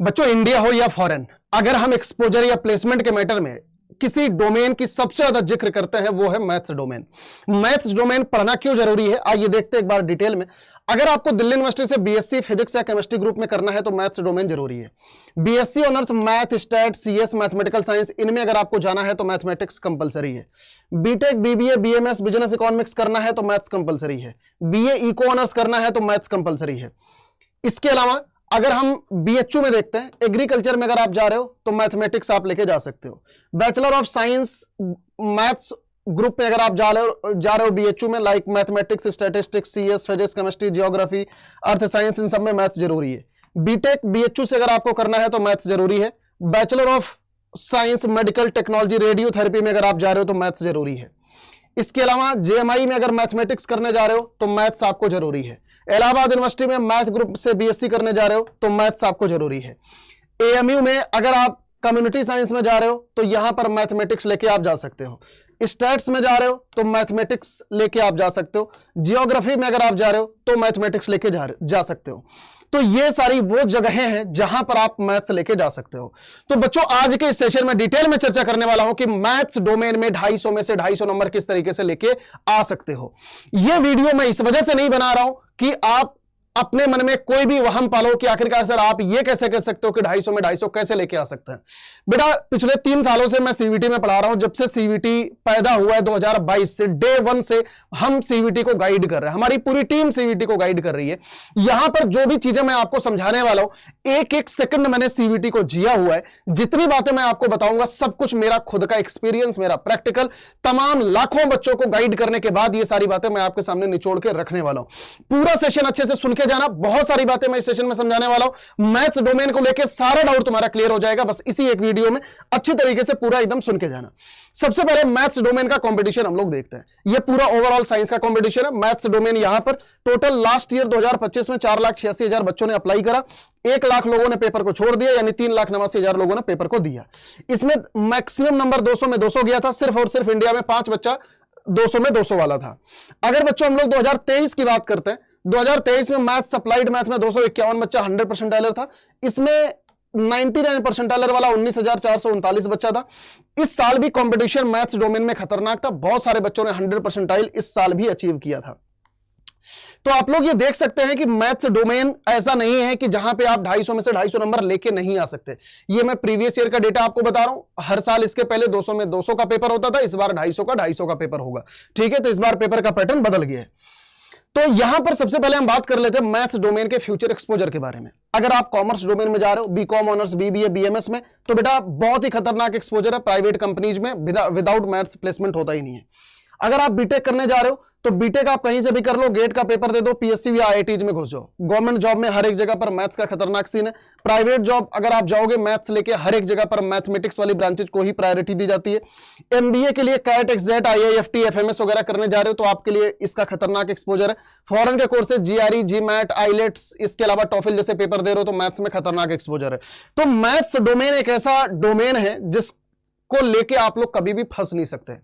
बच्चों, इंडिया हो या फॉरेन, अगर हम एक्सपोजर या प्लेसमेंट के मैटर में किसी डोमेन की सबसे ज्यादा जिक्र करते हैं वो है मैथ्स डोमेन। मैथ्स डोमेन पढ़ना क्यों जरूरी है, आइए देखते हैं एक बार डिटेल में। अगर आपको दिल्ली यूनिवर्सिटी से बीएससी फिजिक्स या केमिस्ट्री ग्रुप में करना है तो मैथ्स डोमेन जरूरी है। BSc honours maths, stat, CS, mathematical science, इनमें अगर आपको जाना है तो मैथमेटिक्स कंपलसरी है। BTech, BBA, BMS, business economics करना है तो मैथ्स कंपलसरी है। बीए इको ऑनर्स करना है तो मैथ्स कंपलसरी है। इसके अलावा अगर हम बीएचयू में देखते हैं, एग्रीकल्चर में अगर आप जा रहे हो तो मैथमेटिक्स आप लेके जा सकते हो। Bachelor of science maths group में अगर आप जा रहे हो बीएचयू में, like mathematics, statistics, CS, physics, chemistry, geography, earth science, इन सब में मैथ्स जरूरी है। बीटेक बीएचयू से अगर आपको करना है तो मैथ्स जरूरी है। Bachelor of science medical technology radiotherapy में अगर आप जा रहे हो तो मैथ्स जरूरी है। इसके अलावा जेएमआई में अगर मैथमेटिक्स करने जा रहे हो तो मैथ्स आपको जरूरी है। इलाहाबाद यूनिवर्सिटी में मैथ ग्रुप से बीएससी करने जा रहे हो तो मैथ्स आपको जरूरी है। एएमयू में अगर आप कम्युनिटी साइंस में जा रहे हो तो यहां पर मैथमेटिक्स लेके आप जा सकते हो। स्टैट्स में जा रहे हो तो मैथमेटिक्स लेके आप जा सकते हो। जियोग्राफी में अगर आप जा रहे हो तो मैथमेटिक्स लेके जा सकते हो। तो ये सारी वो जगहें हैं जहां पर आप मैथ्स लेके जा सकते हो। तो बच्चों, आज के इस सेशन में डिटेल में चर्चा करने वाला हूं कि मैथ्स डोमेन में 250 में से 250 नंबर किस तरीके से लेके आ सकते हो। यह वीडियो मैं इस वजह से नहीं बना रहा हूं कि आप अपने मन में कोई भी वहम पालो कि आखिरकार सर आप ये कैसे कह सकते हो कि 250 में 250 कैसे लेके आ सकते हैं। बेटा, पिछले 3 सालों से मैं सीवीटी में पढ़ा रहा हूं। जब से सीवीटी पैदा हुआ है 2022 से, डे 1 से हम सीवीटी को गाइड कर रहे हैं। हमारी पूरी टीम सीवीटी को गाइड कर रही है। यहां पर जो भी चीजें मैं आपको समझाने वाला हूं, एक एक सेकंड मैंने सीवीटी को जिया हुआ है। जितनी बातें मैं आपको बताऊंगा सब कुछ मेरा खुद का एक्सपीरियंस, मेरा प्रैक्टिकल, तमाम लाखों बच्चों को गाइड करने के बाद ये सारी बातें मैं आपके सामने निचोड़ के रखने वाला हूं। पूरा सेशन अच्छे से सुन के जाना, बहुत सारी बातें मैं इस सेशन में समझाने वाला हूं। मैथ्स डोमेन को लेकर सारा डाउट तुम्हारा क्लियर हो जाएगा, बस इसी एक वीडियो में अच्छी तरीके से पूरा एकदम सुन के जाना। सबसे पहले मैथ्स डोमेन का कंपटीशन हम लोग देखते हैं। यह पूरा ओवरऑल साइंस का कंपटीशन है। मैथ्स डोमेन यहां पर टोटल लास्ट ईयर 2025 में 4,86,000 बच्चों ने अप्लाई करा। 1 लाख लोगों ने पेपर को छोड़ दिया, यानी 3,89,000 लोगों ने पेपर को दिया। इसमें मैक्सिमम नंबर 200 में 200 गया था। सिर्फ और सिर्फ इंडिया में 5 बच्चा 200 में 200 वाला था। अगर बच्चों हम लोग 2023 की बात करते हैं, 2023 में मैथ्स अप्लाइड मैथ में 251 बच्चा 100 परसेंटाइलर था। इसमें 99 परसेंटाइलर वाला 19,439 बच्चा था। इस साल भी कंपटीशन मैथ्स डोमेन में खतरनाक था। बहुत सारे बच्चों ने 100 परसेंटाइल इस साल भी अचीव किया था। तो आप लोग ये देख सकते हैं कि मैथ्स डोमेन ऐसा नहीं है कि जहां पे आप 250 में से 250 नंबर लेके नहीं आ सकते। ये मैं प्रीवियस ईयर का डेटा आपको बता रहा हूं। हर साल इसके पहले 200 में 200 का पेपर होता था, इस बार 250 का पेपर होगा। ठीक है, तो इस बार पेपर का पैटर्न बदल गया है। तो यहां पर सबसे पहले हम बात कर लेते हैं मैथ्स डोमेन के फ्यूचर एक्सपोजर के बारे में। अगर आप कॉमर्स डोमेन में जा रहे हो, बीकॉम ऑनर्स, बीबीए, बीएमएस में, तो बेटा बहुत ही खतरनाक एक्सपोजर है। प्राइवेट कंपनीज में विदाउट मैथ्स प्लेसमेंट होता ही नहीं है। अगर आप बीटेक करने जा रहे हो तो बीटेक आप कहीं से भी कर लो, गेट का पेपर दे दो, पीएससी या आईआईटीज में घुस जाओ। गवर्नमेंट जॉब में हर एक जगह पर मैथ्स का खतरनाक सीन है। प्राइवेट जॉब अगर आप जाओगे मैथ्स लेके, हर एक जगह पर मैथमेटिक्स वाली ब्रांचेज को ही प्रायोरिटी दी जाती है। एमबीए के लिए कैट, एक्सजेट, आईआईएफटी, एफएमएस वगैरह करने जा रहे हो तो आपके लिए इसका खतरनाक एक्सपोजर है। फॉरेन के कोर्सेज जीआरई, जीमैट, आईलेट्स, इसके अलावा टॉफिल जैसे पेपर दे रहे हो तो मैथ्स में खतरनाक एक्सपोजर है। तो मैथ्स डोमेन एक ऐसा डोमेन है जिसको लेके आप लोग कभी भी फंस नहीं सकते।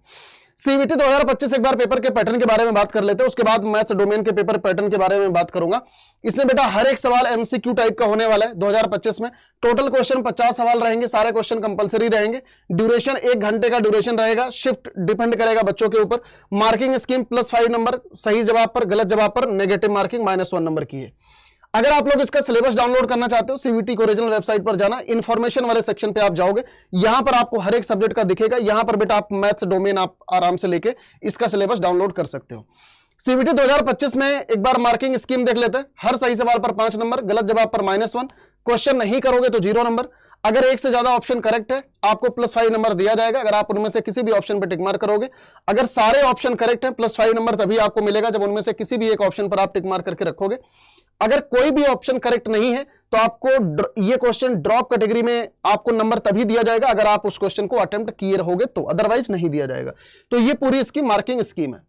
सीवीटी 2025 एक बार पेपर के पैटर्न के बारे में बात कर लेते हैं, उसके बाद मैथ्स डोमेन के पेपर पैटर्न के बारे में बात करूंगा। इसमें बेटा हर एक सवाल एमसीक्यू टाइप का होने वाला है। 2025 में टोटल क्वेश्चन 50 सवाल रहेंगे, सारे क्वेश्चन कंपलसरी रहेंगे। ड्यूरेशन 1 घंटे का ड्यूरेशन रहेगा। शिफ्ट डिपेंड करेगा बच्चों के ऊपर। मार्किंग स्कीम +5 नंबर सही जवाब पर, गलत जवाब पर नेगेटिव मार्किंग -1 नंबर की है। अगर आप लोग इसका सिलेबस डाउनलोड करना चाहते हो, सीवीटी को ओरिजिनल वेबसाइट पर जाना, इंफॉर्मेशन वाले सेक्शन पे आप जाओगे, यहां पर आपको हर एक सब्जेक्ट का दिखेगा। यहां पर बेटा आप मैथ्स डोमेन आप आराम से लेके इसका सिलेबस डाउनलोड कर सकते हो। सीवीटी 2025 में एक बार मार्किंग स्कीम देख लेते हैं। हर सही सवाल पर 5 नंबर, गलत जवाब पर -1, क्वेश्चन नहीं करोगे तो 0 नंबर। अगर एक से ज्यादा ऑप्शन करेक्ट है आपको +5 नंबर दिया जाएगा, अगर आप उनमें से किसी भी ऑप्शन पर टिक मार्क करोगे। अगर सारे ऑप्शन करेक्ट है +5 नंबर तभी आपको मिलेगा जब उनमें से किसी भी एक ऑप्शन पर आप टिक मार्क करके रखोगे। अगर कोई भी ऑप्शन करेक्ट नहीं है तो आपको ये क्वेश्चन ड्रॉप कैटेगरी में आपको नंबर तभी दिया जाएगा अगर आप उस क्वेश्चन को अटेम्प्ट किए रहोगे तो, अदरवाइज नहीं दिया जाएगा। तो ये पूरी इसकी मार्किंग स्कीम है।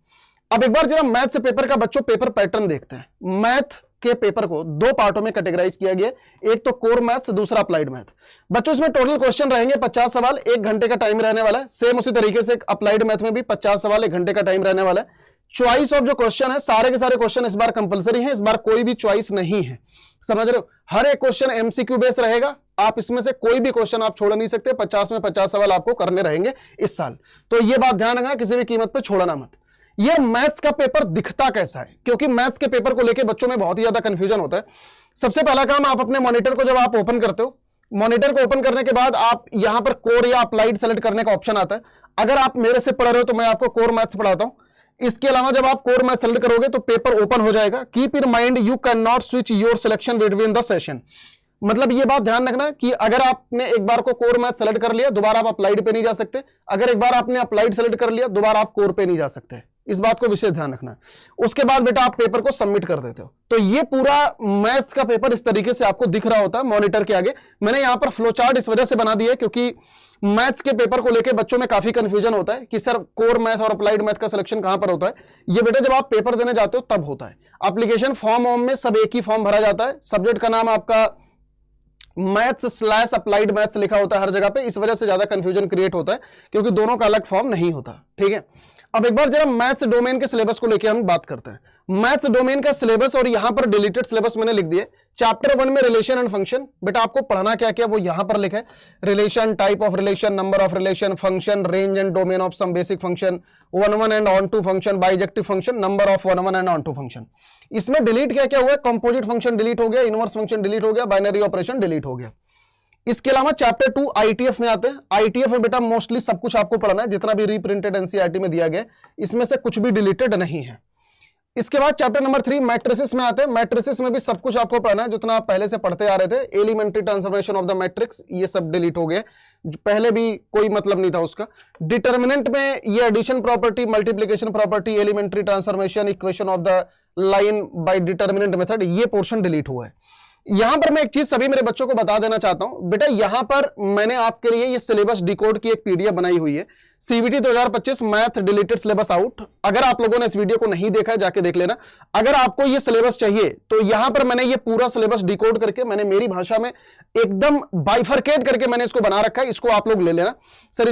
अब एक बार जरा मैथ से पेपर का बच्चों पेपर पैटर्न देखते हैं। मैथ के पेपर को 2 पार्टों में कैटेगराइज किया गया, एक तो कोर मैथ्स, दूसरा अप्लाइड मैथ। बच्चों इसमें टोटल क्वेश्चन रहेंगे 50 सवाल, 1 घंटे का टाइम रहने वाला है। सेम उसी तरीके से अप्लाइड मैथ में भी 50 सवाल, 1 घंटे का टाइम रहने वाला है। चॉइस ऑफ जो क्वेश्चन है, सारे के सारे क्वेश्चन इस बार कंपलसरी हैं, इस बार कोई भी चॉइस नहीं है, समझ रहे हो। हर एक क्वेश्चन एमसीक्यू बेस रहेगा, आप इसमें से कोई भी क्वेश्चन आप छोड़ नहीं सकते, 50 में 50 सवाल आपको करने रहेंगे इस साल। तो ये बात ध्यान रखना, किसी भी कीमत पे छोड़ना मत। ये मैथ्स का पेपर दिखता कैसा है, क्योंकि मैथ्स के पेपर को लेकर बच्चों में बहुत ही ज्यादा कंफ्यूजन होता है। सबसे पहला काम, आप अपने मॉनिटर को जब आप ओपन करते हो, मॉनिटर को ओपन करने के बाद आप यहां पर कोर या अप्लाइड सेलेक्ट करने का ऑप्शन आता है। अगर आप मेरे से पढ़ रहे हो तो मैं आपको कोर मैथ्स पढ़ाता हूं। इसके अलावा जब आप कोर मैथ्स सेलेक्ट करोगे तो पेपर ओपन हो जाएगा। Keep in mind you can not switch your selection between the session. मतलब ये बात ध्यान रखना कि अगर आपने एक बार को कोर मैथ सेलेक्ट कर लिया, दोबारा आप अप्लाइड पे नहीं जा सकते। अगर एक बार आपने अप्लाइड सेलेक्ट कर लिया, दोबारा आप कोर पे नहीं जा सकते। इस बात को विशेष ध्यान रखना है। उसके बाद बेटा आप पेपर को सबमिट कर देते हो। तो ये पूरा मैथ्स का पेपर इस तरीके से आपको दिख रहा होता है मॉनिटर के आगे। मैंने यहां पर फ्लो चार्ट इस वजह से बना दिया है क्योंकि मैथ्स के पेपर को लेकर बच्चों में काफी कंफ्यूजन होता है कि सर कोर मैथ और अप्लाइड मैथ का सिलेक्शन कहां पर होता है। ये बेटा जब आप पेपर देने जाते हो तब होता है। एप्लीकेशन फॉर्म में सब एक ही फॉर्म भरा जाता है। सब्जेक्ट का नाम आपका मैथ्स / अप्लाइड मैथ्स लिखा होता है हर जगह पे। इस वजह से ज्यादा कंफ्यूजन क्रिएट होता है क्योंकि दोनों का अलग फॉर्म नहीं होता। ठीक है, अब एक बार जरा मैथ्स डोमेन के सिलेबस को लेकर हम बात करते हैं। मैथ्स डोमेन का सिलेबस, और यहां पर डिलीटेड सिलेबस मैंने लिख दिया। चैप्टर 1 में रिलेशन एंड फंक्शन, बेटा आपको पढ़ना क्या क्या वो यहां पर लिखा है। Relation, type of relation, number of relation, function, range and domain of some basic function, 1 and on to function, bijective function, number of 1 and on to function. इसमें डिलीट क्या क्या हुआ है, कंपोजिट फंक्शन डिलीट हो गया, inverse function delete हो गया, binary operation delete हो गया। इसके अलावा चैप्टर 2 आईटीएफ में आते हैं। आईटीएफ में बेटा मोस्टली सब कुछ आपको पढ़ना है, जितना भी रीप्रिंटेड एनसीईआरटी में दिया गया इसमें से कुछ भी डिलीटेड नहीं है। इसके बाद चैप्टर नंबर 3 मैट्रिसेस में आते हैं। मैट्रिसेस में भी सब कुछ आपको पढ़ना है जितना आप पहले से पढ़ते आ रहे थे। Elementary transformation of the matrix, ये सब डिलीट हो गए, पहले भी कोई मतलब नहीं था उसका। डिटर्मिनेंट में ये addition property, multiplication property, elementary transformation, equation of the line by determinant method, ये पोर्शन डिलीट हुआ है। यहां पर मैं एक चीज सभी मेरे बच्चों को बता देना चाहता हूं। बेटा यहां पर मैंने आपके लिए ये सिलेबस डिकोड की एक पीडीएफ बनाई हुई है, CBT 2025 math deleted syllabus out. अगर आप लोगों ने इस वीडियो को नहीं देखा है जाके देख लेना। अगर आपको ये सिलेबस चाहिए तो यहां पर मैंने ये पूरा सिलेबस डिकोड करके मैंने मेरी भाषा में एकदम बाइफरकेट करके मैंने इसको बना रखा है। इसको आप लोग ले लेना। सर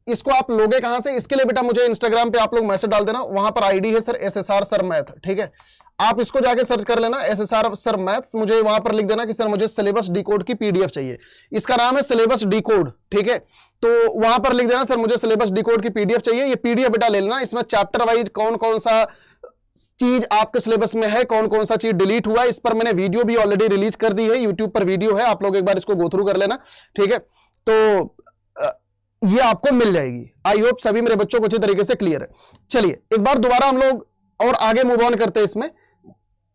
इसको आप लोगे कहां से? इसके लिए बेटा मुझे इंस्टाग्राम पे आप लोग मैसेज डाल देना, वहां पर आईडी है सर SSR सर मैथ। ठीक है, आप इसको जाके सर्च कर लेना SSR सर मैथ्स। मुझे वहां पर लिख देना कि सर मुझे सिलेबस डिकोड की पीडीएफ चाहिए। इसका नाम है सिलेबस डिकोड। ठीक है, तो वहां पर लिख देना सर मुझे सिलेबस डिकोड की पीडीएफ चाहिए। ये पीडीएफ बेटा ले लेना। इसमें चैप्टर वाइज कौन कौन सा चीज आपके सिलेबस में है, कौन कौन सा चीज डिलीट हुआ है, इस पर मैंने वीडियो भी ऑलरेडी रिलीज कर दी है। यूट्यूब पर वीडियो है, आप लोग एक बार इसको गो थ्रू कर लेना। ठीक है, तो ये आपको मिल जाएगी। आई होप सभी मेरे बच्चों को अच्छी तरीके से क्लियर है। चलिए एक बार दोबारा हम लोग और आगे मूव ऑन करते हैं इसमें।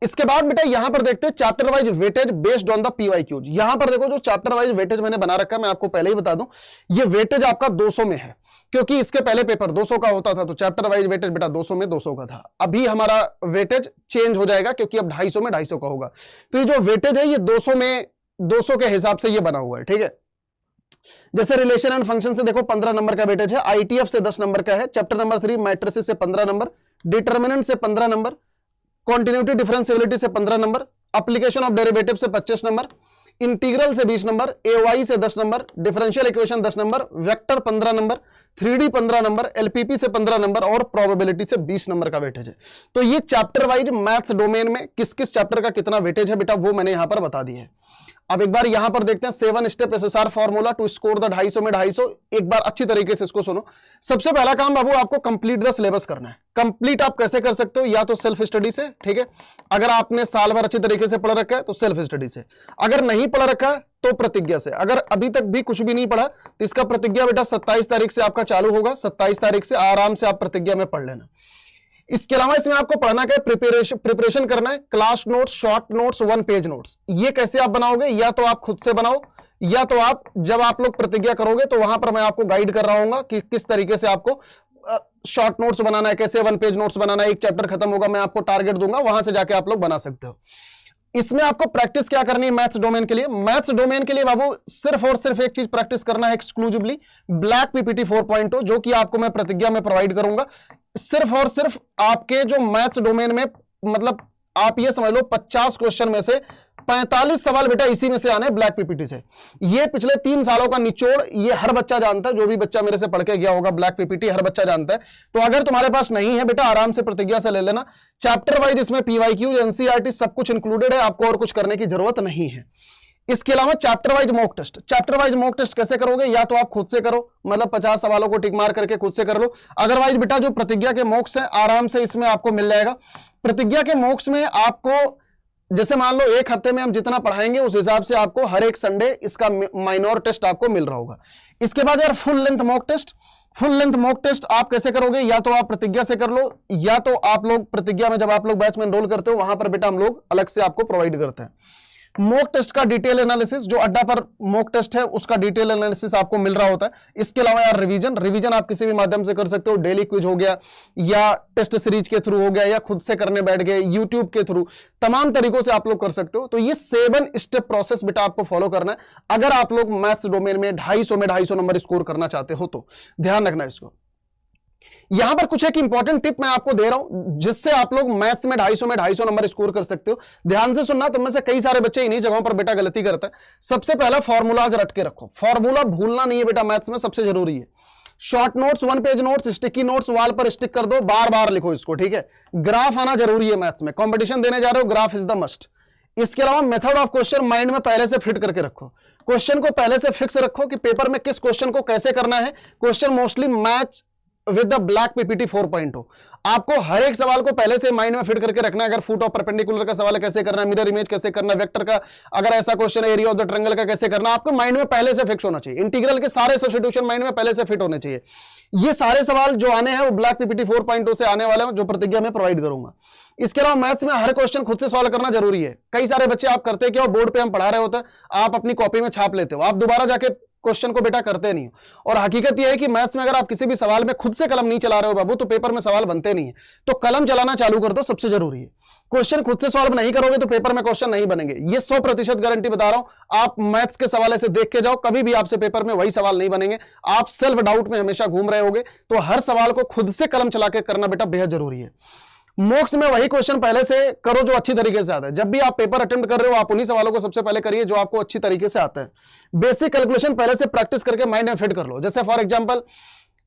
इसके बाद बेटा यहां पर देखते हैं chapter wise weightage based on the PYQs. यहां पर देखो जो चैप्टर वाइज वेटेज मैंने बना रखा है, मैं आपको पहले ही बता दूं, ये वेटेज आपका 200 में है क्योंकि इसके पहले पेपर 200 का होता था, तो चैप्टर वाइज वेटेज बेटा 200 में 200 का था। अभी हमारा वेटेज चेंज हो जाएगा क्योंकि अब 250 में 250 का होगा। तो ये जो वेटेज है ये 200 में 200 के हिसाब से ये बना हुआ है। ठीक है, जैसे रिलेशन एंड फंक्शन से देखो 15 नंबर का वेटेज है, आईटीएफ से 10 नंबर का है, चैप्टर नंबर 3 मैट्रिसेस से 15 नंबर, डिटर्मिनेंट से 15 नंबर, कॉन्टिन्यूटी डिफरेंशिएबिलिटी से 15 नंबर, एप्लीकेशन ऑफ डेरिवेटिव से 25 नंबर, इंटीग्रल से 20 नंबर, एवाई से 10 number, differential equation 10 number, vector 15 number, 3D 15 number, LPP से 15 नंबर और प्रोबेबिलिटी से 20 नंबर का वेटेज है। तो ये चैप्टर वाइज मैथ्स डोमेन में किस किस चैप्टर का कितना वेटेज है बेटा वो मैंने यहां पर बता दिया है। अब एक बार यहां पर देखते हैं 7 step SSR formula to score the 250 में 250। एक बार अच्छी तरीके से इसको सुनो। सबसे पहला काम बाबू आपको कंप्लीट द सिलेबस करना है। कंप्लीट आप कैसे कर सकते हो? या तो सेल्फ स्टडी से। ठीक है, अगर आपने साल भर अच्छी तरीके से पढ़ रखा है तो सेल्फ स्टडी से, अगर नहीं पढ़ रखा है तो प्रतिज्ञा से। अगर अभी तक भी कुछ भी नहीं पढ़ा तो इसका प्रतिज्ञा बेटा 27 तारीख से आपका चालू होगा। 27 तारीख से आराम से आप प्रतिज्ञा में पढ़ लेना। इसके अलावा इसमें आपको पढ़ना क्या है? प्रिपरेशन करना है। Class notes, short notes, 1 page notes. ये कैसे आप बनाओगे? या तो आप खुद से बनाओ या तो आप जब आप लोग प्रतिज्ञा करोगे तो वहां पर मैं आपको गाइड कर रहा हूं कि किस तरीके से आपको शॉर्ट नोट्स बनाना है, कैसे 1 पेज नोट्स बनाना है। एक चैप्टर खत्म होगा, मैं आपको टारगेट दूंगा, वहां से जाके आप लोग बना सकते हो। इसमें आपको प्रैक्टिस क्या करनी है मैथ्स डोमेन के लिए? मैथ्स डोमेन के लिए बाबू सिर्फ और सिर्फ एक चीज प्रैक्टिस करना है एक्सक्लूसिवली, ब्लैक पीपीटी 4.0, जो कि आपको मैं प्रतिज्ञा में प्रोवाइड करूंगा। सिर्फ और सिर्फ आपके जो मैथ्स डोमेन में, मतलब आप ये समझ लो 50 क्वेश्चन में से 45 सवाल बेटा इसी में से आने ब्लैक पीपीटी से। ये पिछले 3 सालों का निचोड़, ये हर बच्चा जानता है, जो भी बच्चा मेरे से पढ़ के गया होगा ब्लैक पीपीटी हर बच्चा जानता है। तो अगर तुम्हारे पास नहीं है बेटा, आराम से प्रतिज्ञा से ले लेना। चैप्टर वाइज इसमें पीवाईक्यू, एनसीईआरटी सब कुछ इंक्लूडेड है, आपको और कुछ करने की जरूरत नहीं है। इसके अलावा chapter wise mock test, chapter wise mock test कैसे करोगे, या तो आप खुद से करो, मतलब 50 सवालों को टिक मार करके खुद से कर लो। अदरवाइज बेटा जो प्रतिज्ञा के मॉक्स है आराम से इसमें आपको मिल जाएगा। प्रतिज्ञा के मॉक्स में आपको जैसे मान लो 1 हफ्ते में हम जितना पढ़ाएंगे उस हिसाब से आपको हर एक संडे इसका माइनर टेस्ट आपको मिल रहा होगा। इसके बाद यार full length mock test, full length mock test आप कैसे करोगे, या तो आप प्रतिज्ञा से कर लो, या तो आप लोग प्रतिज्ञा में जब आप लोग बैच में एनरोल करते हो वहां पर बेटा हम लोग अलग से आपको प्रोवाइड करते हैं। मॉक टेस्ट का डिटेल एनालिसिस, जो अड्डा पर मॉक टेस्ट है उसका डिटेल एनालिसिस आपको मिल रहा होता है। इसके अलावा यार रिवीजन आप किसी भी माध्यम से कर सकते हो, डेली क्विज हो गया, या टेस्ट सीरीज के थ्रू हो गया, या खुद से करने बैठ गए यूट्यूब के थ्रू, तमाम तरीकों से आप लोग कर सकते हो। तो ये 7 स्टेप प्रोसेस बेटा आपको फॉलो करना है अगर आप लोग मैथ्स डोमेन में 250 नंबर स्कोर करना चाहते हो तो ध्यान रखना इसको। यहां पर कुछ एक इंपॉर्टेंट टिप मैं आपको दे रहा हूं जिससे आप लोग मैथ्स में 250 नंबर स्कोर कर सकते हो। ध्यान से सुनना, तुम में से कई सारे बच्चे इन्हीं जगहों पर बेटा गलती करते हैं। सबसे पहला फॉर्मूलाज रट के रखो, फॉर्मूला भूलना नहीं है बेटा, मैथ्स में सबसे जरूरी है। Short notes, 1 page notes, sticky notes wall पर स्टिक कर दो, बार बार लिखो इसको, ठीक है। ग्राफ आना जरूरी है मैथ्स में, कॉम्पिटिशन देने जा रहे हो, ग्राफ इज द मस्ट। इसके अलावा मेथड ऑफ क्वेश्चन माइंड में पहले से फिट करके रखो, क्वेश्चन को पहले से फिक्स रखो कि पेपर में किस क्वेश्चन को कैसे करना है। Question mostly match with the black PPT 4.0, आपको हर एक सवाल को पहले से माइंड में फिट करके रखना है। अगर फुट ऑफ परपेंडिकुलर का सवाल है कैसे करना है, मिरर इमेज कैसे करना है, वेक्टर का अगर ऐसा क्वेश्चन है एरिया ऑफ द ट्रायंगल का कैसे करना, आपको माइंड में पहले से फिक्स होना चाहिए। इंटीग्रल के सारे सब्स्टिट्यूशन माइंड में पहले से फिट होने चाहिए। ये सारे सवाल जो आने हैं वो ब्लैक पीपीटी 4.0 से आने वाले हैं, जो प्रतिज्ञा में प्रोवाइड करूंगा। इसके अलावा मैथ्स में हर क्वेश्चन खुद से सॉल्व करना जरूरी है। कई सारे बच्चे आप करते हैं कि बोर्ड पे हम पढ़ा रहे होते हैं, आप अपनी कॉपी में छाप लेते हो, आप दोबारा जाके क्वेश्चन को बेटा करते नहीं हो। और हकीकत यह है कि मैथ्स में अगर आप किसी भी सवाल में खुद से कलम नहीं चला रहे हो बाबू, तो पेपर में सवाल बनते नहीं है। तो कलम चलाना चालू कर दो, सबसे जरूरी है। क्वेश्चन खुद से सॉल्व नहीं करोगे तो पेपर में क्वेश्चन नहीं बनेंगे, ये 100% गारंटी बता रहा हूं। आप मैथ्स के सवाल ऐसे देख के जाओ, कभी भी आपसे पेपर में वही सवाल नहीं बनेंगे। आप सेल्फ डाउट में हमेशा घूम रहे होगे। तो हर सवाल को खुद से कलम चला के करना बेटा बेहद जरूरी है। मॉक्स में वही क्वेश्चन पहले से करो जो अच्छी तरीके से आता है। जब भी आप पेपर अटेम्प्ट कर रहे हो, आप उन्हीं सवालों को सबसे पहले करिए जो आपको अच्छी तरीके से आता है। बेसिक कैलकुलेशन पहले से प्रैक्टिस करके माइंड में फिट कर लो। जैसे फॉर एग्जांपल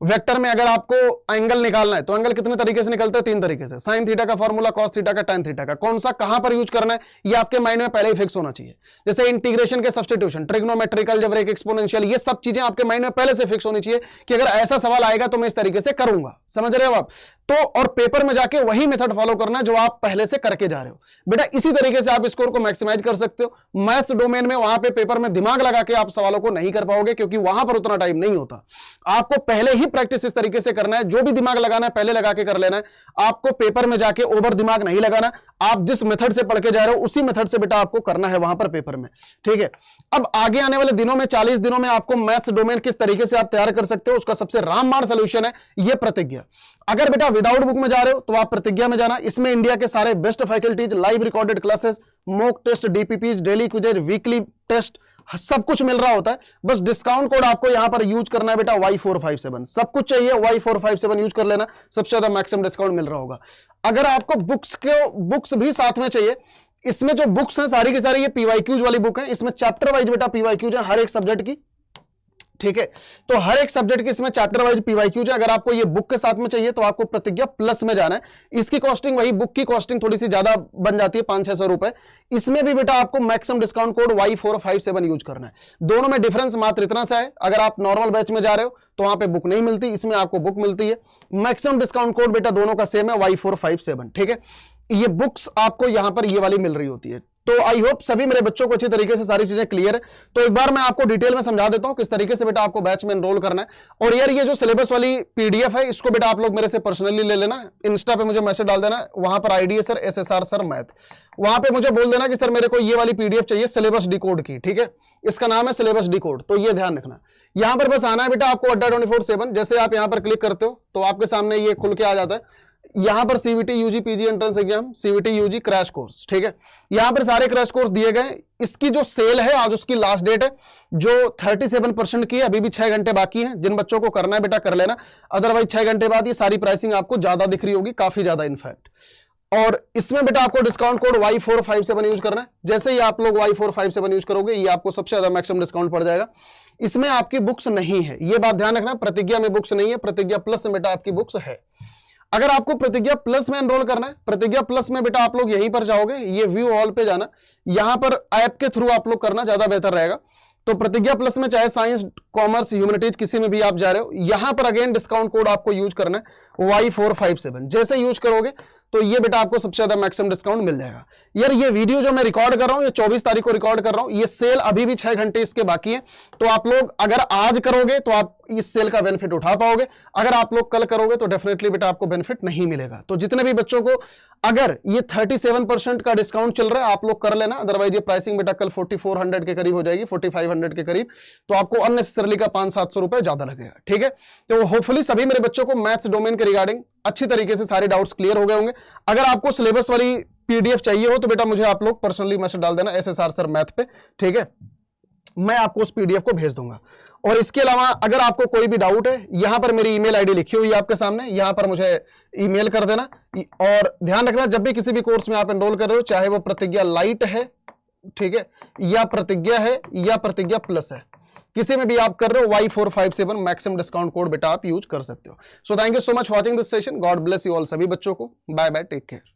वेक्टर में अगर आपको एंगल निकालना है तो एंगल कितने तरीके से निकलते हैं, 3 तरीके से। साइन थीटा का फॉर्मूला, कॉस थीटा का, टैन थीटा का, कौन सा कहां पर यूज करना है ये आपके माइंड में पहले ही फिक्स होना चाहिए। जैसे इंटीग्रेशन के सब्स्टिट्यूशन, ट्रिग्नोमेट्रिकल, अलजेब्रिक, एक्सपोनेंशियल, ये सब चीजें आपके माइंड में पहले से फिक्स होनी चाहिए कि अगर ऐसा सवाल आएगा तो मैं इस तरीके से करूंगा। समझ रहे हो आप? तो और पेपर में जाके वही मेथड फॉलो करना है जो आप पहले से करके जा रहे हो बेटा। इसी तरीके से आप स्कोर को मैक्सिमाइज कर सकते हो। मैथ्स डोमेन में वहां पे पेपर में दिमाग लगा के आप सवालों को नहीं कर पाओगे, क्योंकि वहां पर उतना टाइम नहीं होता। आपको पहले ही प्रैक्टिस इस तरीके से करना है, जो भी दिमाग लगाना है पहले लगा के कर लेना है। आपको पेपर में जाके ओवर दिमाग नहीं लगाना। आप जिस मेथड से पढ़ के जा रहे हो उसी मेथड से बेटा आपको करना है वहां पर पेपर में, ठीक है। अब आगे आने वाले दिनों में 40 दिनों में आपको मैथ्स डोमेन किस तरीके से आप तैयार कर सकते हो उसका सबसे रामबाण सॉल्यूशन है ये प्रतिज्ञा। अगर बेटा विदाउट बुक में जा रहे हो तो आप प्रतिज्ञा में जाना। इसमें इंडिया के सारे best faculties, live recorded classes, mock test, DPPs, daily quiz, weekly test, सब कुछ मिल रहा होता है। बस डिस्काउंट कोड आपको यहां पर यूज करना है बेटा Y457। सब कुछ चाहिए Y457 यूज कर लेना, सबसे ज्यादा मैक्सिमम डिस्काउंट मिल रहा होगा। अगर आपको बुक्स भी साथ में चाहिए, इसमें जो बुक्स हैं सारी की सारी ये पीवाईक्यूज वाली बुक है। इसमें चैप्टर वाइज बेटा पीवाईक्यूज है हर एक सब्जेक्ट की, ठीक है। तो हर एक सब्जेक्ट की इसमें चैप्टर वाइज पीवाईक्यूज है। अगर आपको ये बुक के साथ में चाहिए तो आपको प्रतिज्ञा प्लस में जाना है। इसकी कॉस्टिंग, वही बुक की कॉस्टिंग थोड़ी सी ज्यादा बन जाती है, 500-600 रुपए। इसमें भी बेटा आपको maximum discount code Y457 use करना है। दोनों में डिफरेंस मात्र इतना सा है, अगर आप नॉर्मल बैच में जा रहे हो तो वहां पे बुक नहीं मिलती, इसमें आपको बुक मिलती है। मैक्सिमम डिस्काउंट कोड बेटा दोनों का सेम है, Y457, ठीक है। ये बुक्स आपको यहां पर ये वाली मिल रही होती है। तो आई होप सभी मेरे बच्चों को अच्छी तरीके से सारी चीजें क्लियर है। तो एक बार मैं आपको डिटेल में समझा देता हूं किस तरीके से बेटा आपको बैच में एनरोल करना है। और यार ये जो सिलेबस वाली पीडीएफ है इसको बेटा आप लोग मेरे से पर्सनली ले लेना, इंस्टा पे मुझे मैसेज डाल देना, वहां पर आईडी है सर SSR सर मैथ, वहां पे मुझे बोल देना कि सर मेरे को ये वाली पीडीएफ चाहिए सिलेबस डिकोड की, ठीक है। इसका नाम है सिलेबस डिकोड। तो ये ध्यान रखना, यहां पर बस आना है बेटा आपको अड्डा 24/7। जैसे आप यहां पर क्लिक करते हो तो आपके सामने ये खुल के आ जाता है। यहां पर CUET UG PG entrance exam, CUET UG crash course, ठीक है। यहां पर सारे क्रैश कोर्स दिए गए। इसकी जो सेल है आज उसकी लास्ट डेट है जो 37% की है। अभी भी 6 घंटे बाकी हैं। जिन बच्चों को करना है बेटा कर लेना, अदरवाइज 6 घंटे बाद ये सारी प्राइसिंग आपको ज्यादा दिख रही होगी, काफी ज्यादा इनफैक्ट। और इसमें बेटा आपको डिस्काउंट कोड Y457 यूज करना है। जैसे ही आप लोग Y457 यूज करोगे ये आपको सबसे ज्यादा मैक्सिमम डिस्काउंट पड़ जाएगा। इसमें आपकी बुक्स नहीं है, ये बात ध्यान रखना, प्रतिज्ञा में बुक्स नहीं है, प्रतिज्ञा प्लस में बेटा आपकी बुक्स है। अगर आपको प्रतिज्ञा प्लस में एनरोल करना है, प्रतिज्ञा प्लस में बेटा आप लोग यहीं पर जाओगे, ये व्यू ऑल पे जाना, यहां पर ऐप के थ्रू आप लोग करना ज्यादा बेहतर रहेगा। तो प्रतिज्ञा प्लस में चाहे साइंस, कॉमर्स, ह्यूमैनिटीज किसी में भी आप जा रहे हो, यहां पर अगेन डिस्काउंट कोड आपको यूज करना है Y457। जैसे यूज करोगे तो ये बेटा आपको सबसे ज्यादा मैक्सिमम डिस्काउंट मिल जाएगा। यार ये वीडियो जो मैं रिकॉर्ड कर रहा हूं, ये 24 तारीख को रिकॉर्ड कर रहा हूं, ये सेल अभी भी 6 घंटे इसके बाकी है। तो आप लोग अगर आज करोगे तो आप इस सेल का बेनिफिट उठा पाओगे, अगर आप लोग कल करोगे तो डेफिनेटली बेटा आपको बेनिफिट नहीं मिलेगा। तो जितने भी बच्चों को अगर ये 37% का डिस्काउंट चल रहा है आप लोग कर लेना, अदरवाइज ये प्राइसिंग बेटा कल 4400 के करीब हो जाएगी, 4500 के करीब, तो आपको अननेसेसरली का 500-700 रुपए ज्यादा लगेगा। ठीक है, तो होपफुली सभी मेरे बच्चों को मैथ्स डोमेन के रिगार्डिंग अच्छी तरीके से सारे डाउट्स क्लियर हो गए होंगे। अगर आपको सिलेबस वाली पीडीएफ चाहिए हो तो बेटा मुझे आप लोग पर्सनली मैसेज डाल देना SSR सर मैथ पे, ठीक है, मैं आपको उस पीडीएफ को भेज दूंगा। और इसके अलावा अगर आपको कोई भी डाउट है, यहां पर मेरी ईमेल आईडी लिखी हुई है आपके सामने, यहां पर मुझे ईमेल कर देना। और ध्यान रखना जब भी किसी भी कोर्स में आप एनरोल कर रहे हो, चाहे वो प्रतिज्ञा लाइट है, ठीक है, या प्रतिज्ञा है या प्रतिज्ञा प्लस है, किसी में भी आप कर रहे हो, Y457 मैक्सिमम डिस्काउंट कोड बेटा आप यूज कर सकते हो। So thank you so much watching this session, God bless you all सभी बच्चों को, बाय बाय, टेक केयर।